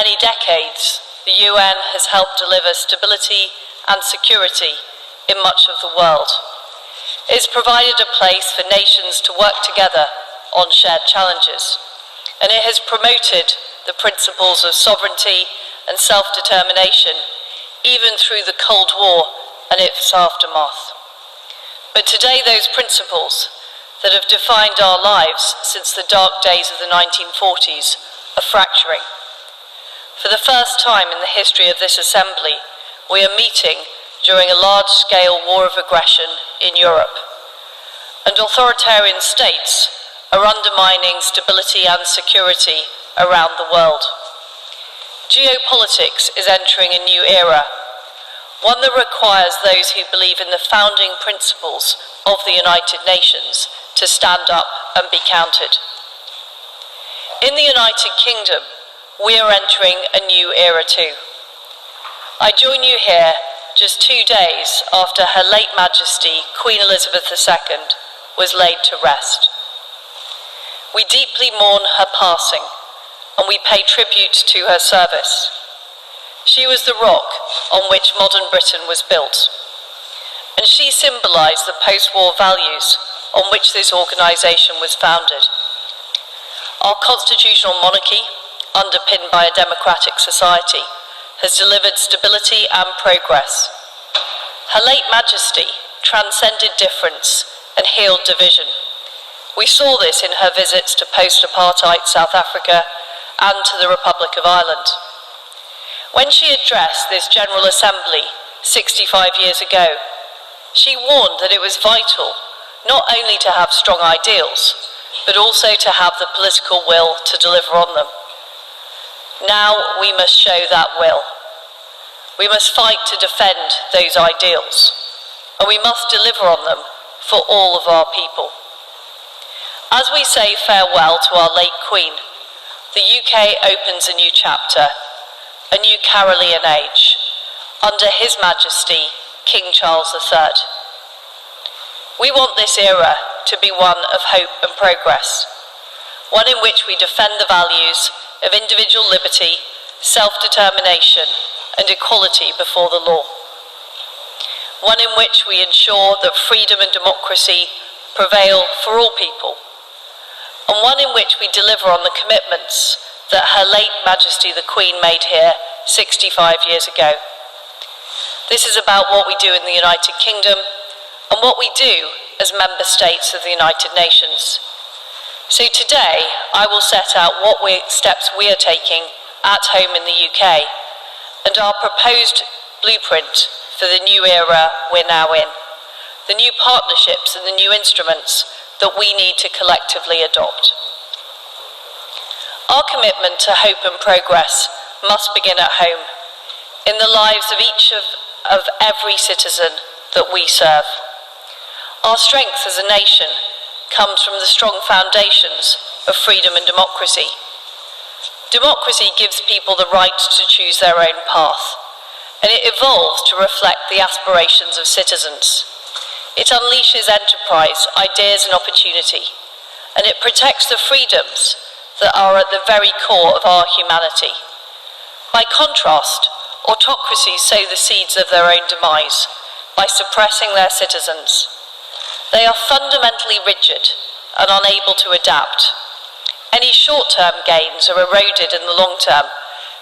many decades, the UN has helped deliver stability and security in much of the world. It has provided a place for nations to work together on shared challenges, and it has promoted the principles of sovereignty and self-determination, even through the Cold War and its aftermath. But today, those principles that have defined our lives since the dark days of the 1940s are fracturing. For the first time in the history of this assembly, we are meeting during a large-scale war of aggression in Europe, and authoritarian states are undermining stability and security around the world. Geopolitics is entering a new era, one that requires those who believe in the founding principles of the United Nations to stand up and be counted. In the United Kingdom, we are entering a new era too. I join you here just 2 days after Her late Majesty, Queen Elizabeth II, was laid to rest. We deeply mourn her passing, and we pay tribute to her service. She was the rock on which modern Britain was built, and she symbolised the post-war values on which this organisation was founded. Our constitutional monarchy, underpinned by a democratic society, has delivered stability and progress. Her late Majesty transcended difference and healed division. We saw this in her visits to post-apartheid South Africa and to the Republic of Ireland. When she addressed this General Assembly 65 years ago, she warned that it was vital not only to have strong ideals, but also to have the political will to deliver on them. Now we must show that will. We must fight to defend those ideals, and we must deliver on them for all of our people. As we say farewell to our late Queen, the UK opens a new chapter, a new Carolean age, under His Majesty, King Charles III. We want this era to be one of hope and progress, one in which we defend the values of individual liberty, self-determination, and equality before the law. One in which we ensure that freedom and democracy prevail for all people, and one in which we deliver on the commitments that Her late Majesty the Queen made here 65 years ago. This is about what we do in the United Kingdom and what we do as member states of the United Nations. So today, I will set out what steps we are taking at home in the UK and our proposed blueprint for the new era we're now in, the new partnerships and the new instruments that we need to collectively adopt. Our commitment to hope and progress must begin at home, in the lives of each of every citizen that we serve. Our strength as a nation comes from the strong foundations of freedom and democracy. Democracy gives people the right to choose their own path, and it evolves to reflect the aspirations of citizens. It unleashes enterprise, ideas and opportunity, and it protects the freedoms that are at the very core of our humanity. By contrast, autocracies sow the seeds of their own demise by suppressing their citizens. They are fundamentally rigid and unable to adapt. Any short-term gains are eroded in the long term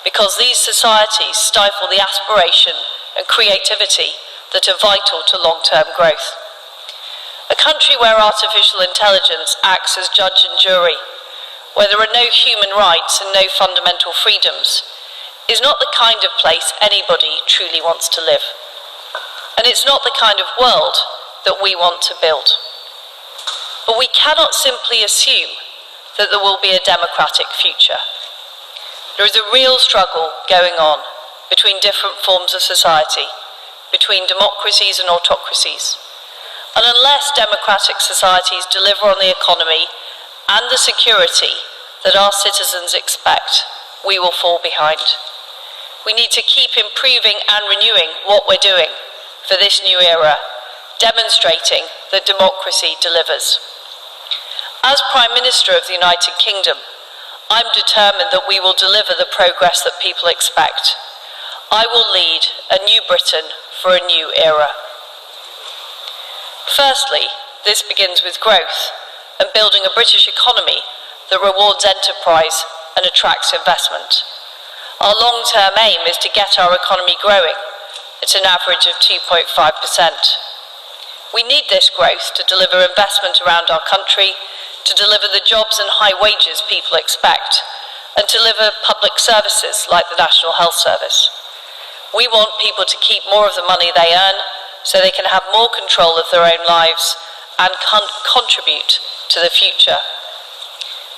because these societies stifle the aspiration and creativity that are vital to long-term growth. A country where artificial intelligence acts as judge and jury, where there are no human rights and no fundamental freedoms, is not the kind of place anybody truly wants to live. And it's not the kind of world that we want to build. But we cannot simply assume that there will be a democratic future. There is a real struggle going on between different forms of society, between democracies and autocracies. And unless democratic societies deliver on the economy and the security that our citizens expect, we will fall behind. We need to keep improving and renewing what we're doing for this new era, demonstrating that democracy delivers. As Prime Minister of the United Kingdom, I'm determined that we will deliver the progress that people expect. I will lead a new Britain for a new era. Firstly, this begins with growth and building a British economy that rewards enterprise and attracts investment. Our long-term aim is to get our economy growing at an average of 2.5%. We need this growth to deliver investment around our country, to deliver the jobs and high wages people expect, and to deliver public services like the National Health Service. We want people to keep more of the money they earn so they can have more control of their own lives and contribute to the future.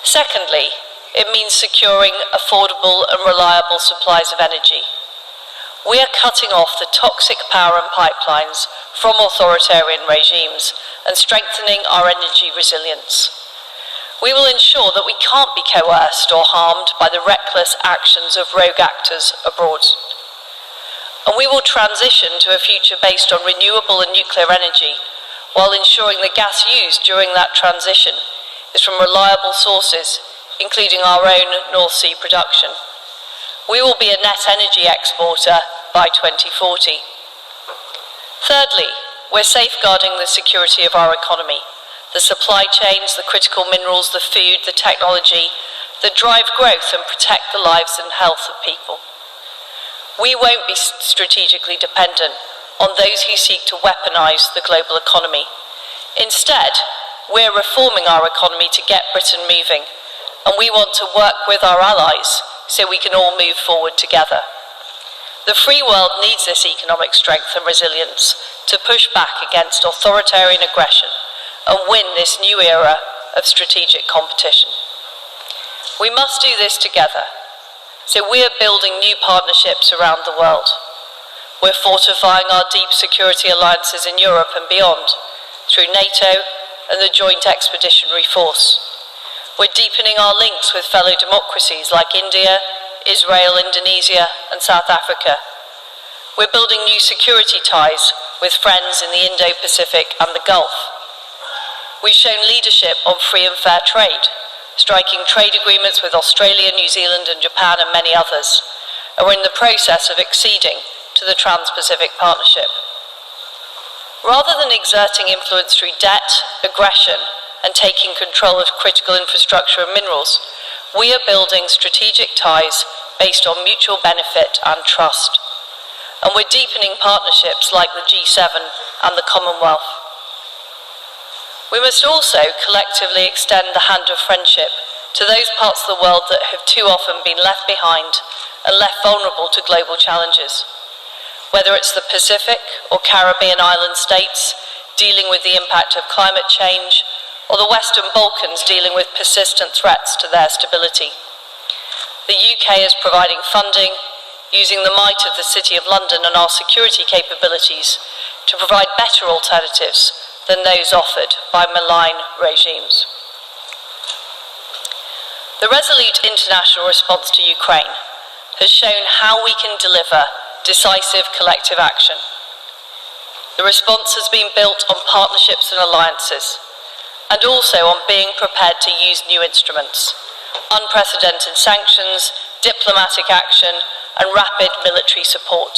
Secondly, it means securing affordable and reliable supplies of energy. We are cutting off the toxic power and pipelines from authoritarian regimes and strengthening our energy resilience. We will ensure that we can't be coerced or harmed by the reckless actions of rogue actors abroad. And we will transition to a future based on renewable and nuclear energy, while ensuring the gas used during that transition is from reliable sources, including our own North Sea production. We will be a net energy exporter by 2040. Thirdly, we're safeguarding the security of our economy, the supply chains, the critical minerals, the food, the technology that drive growth and protect the lives and health of people. We won't be strategically dependent on those who seek to weaponize the global economy. Instead, we're reforming our economy to get Britain moving, and we want to work with our allies so we can all move forward together. The free world needs this economic strength and resilience to push back against authoritarian aggression and win this new era of strategic competition. We must do this together, so we are building new partnerships around the world. We're fortifying our deep security alliances in Europe and beyond through NATO and the Joint Expeditionary Force. We're deepening our links with fellow democracies like India, Israel, Indonesia, and South Africa. We're building new security ties with friends in the Indo-Pacific and the Gulf. We've shown leadership on free and fair trade, striking trade agreements with Australia, New Zealand, and Japan, and many others, and we're in the process of acceding to the Trans-Pacific Partnership. Rather than exerting influence through debt, aggression, and taking control of critical infrastructure and minerals, we are building strategic ties based on mutual benefit and trust. And we're deepening partnerships like the G7 and the Commonwealth. We must also collectively extend the hand of friendship to those parts of the world that have too often been left behind and left vulnerable to global challenges. Whether it's the Pacific or Caribbean island states dealing with the impact of climate change, or the Western Balkans dealing with persistent threats to their stability. The UK is providing funding, using the might of the City of London and our security capabilities to provide better alternatives than those offered by malign regimes. The resolute international response to Ukraine has shown how we can deliver decisive collective action. The response has been built on partnerships and alliances, and also on being prepared to use new instruments, unprecedented sanctions, diplomatic action, and rapid military support.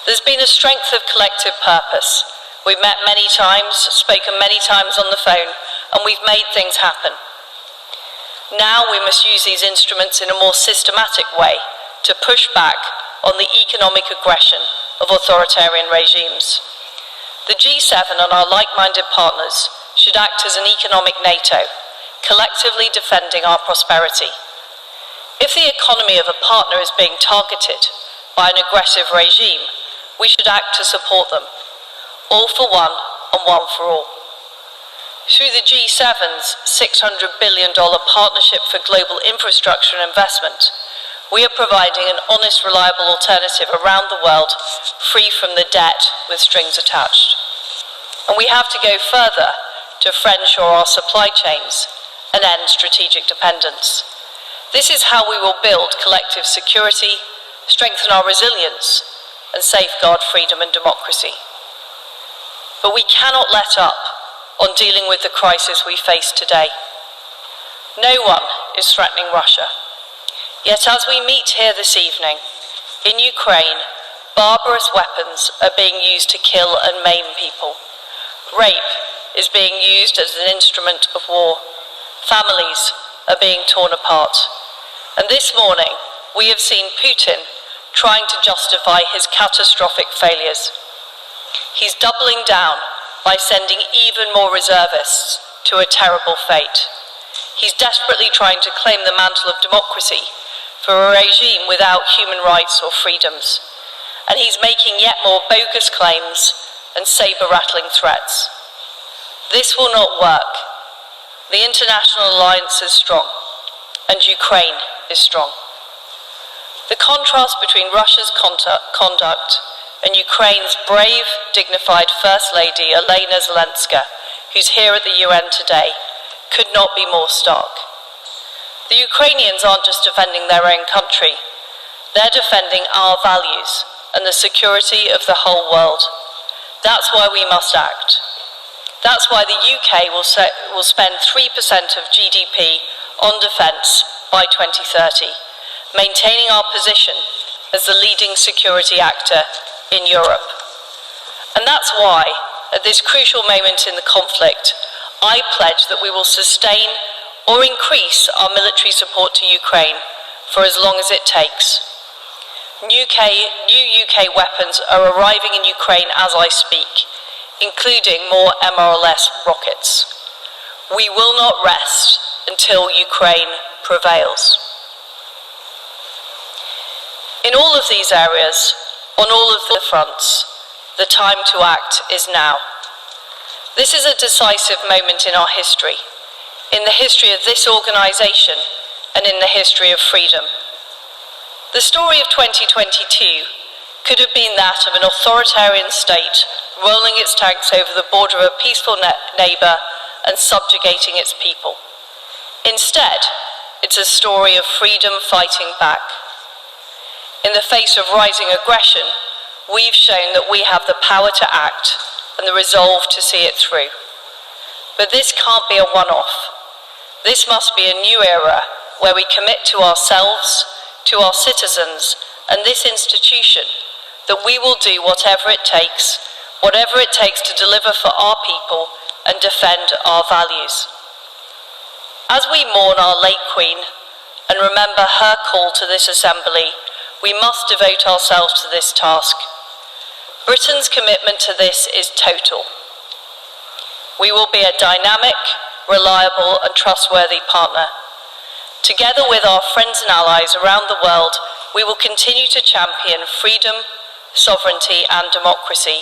There's been a strength of collective purpose. We've met many times, spoken many times on the phone, and we've made things happen. Now we must use these instruments in a more systematic way to push back on the economic aggression of authoritarian regimes. The G7 and our like-minded partners should act as an economic NATO, collectively defending our prosperity. If the economy of a partner is being targeted by an aggressive regime, we should act to support them, all for one and one for all. Through the G7's $600 billion partnership for global infrastructure and investment, we are providing an honest, reliable alternative around the world, free from the debt with strings attached. And we have to go further to friendshore our supply chains and end strategic dependence. This is how we will build collective security, strengthen our resilience, and safeguard freedom and democracy. But we cannot let up on dealing with the crisis we face today. No one is threatening Russia. Yet as we meet here this evening, in Ukraine, barbarous weapons are being used to kill and maim people. Rape is being used as an instrument of war. Families are being torn apart. And this morning, we have seen Putin trying to justify his catastrophic failures. He's doubling down by sending even more reservists to a terrible fate. He's desperately trying to claim the mantle of democracy for a regime without human rights or freedoms. And he's making yet more bogus claims and saber-rattling threats. This will not work. The international alliance is strong, and Ukraine is strong. The contrast between Russia's conduct and Ukraine's brave, dignified First Lady, Elena Zelenska, who's here at the UN today, could not be more stark. The Ukrainians aren't just defending their own country, they're defending our values and the security of the whole world. That's why we must act. That's why the UK will spend 3% of GDP on defence by 2030, maintaining our position as the leading security actor in Europe. And that's why, at this crucial moment in the conflict, I pledge that we will sustain or increase our military support to Ukraine for as long as it takes. New UK weapons are arriving in Ukraine as I speak, including more MRLS rockets. We will not rest until Ukraine prevails. In all of these areas, on all of the fronts, the time to act is now. This is a decisive moment in our history, in the history of this organisation and in the history of freedom. The story of 2022 could have been that of an authoritarian state rolling its tanks over the border of a peaceful neighbour and subjugating its people. Instead, it's a story of freedom fighting back. In the face of rising aggression, we've shown that we have the power to act and the resolve to see it through. But this can't be a one-off. This must be a new era where we commit to ourselves, to our citizens, and this institution that we will do whatever it takes to deliver for our people and defend our values. As we mourn our late Queen and remember her call to this assembly, we must devote ourselves to this task. Britain's commitment to this is total. We will be a dynamic, reliable and trustworthy partner. Together with our friends and allies around the world, we will continue to champion freedom, sovereignty and democracy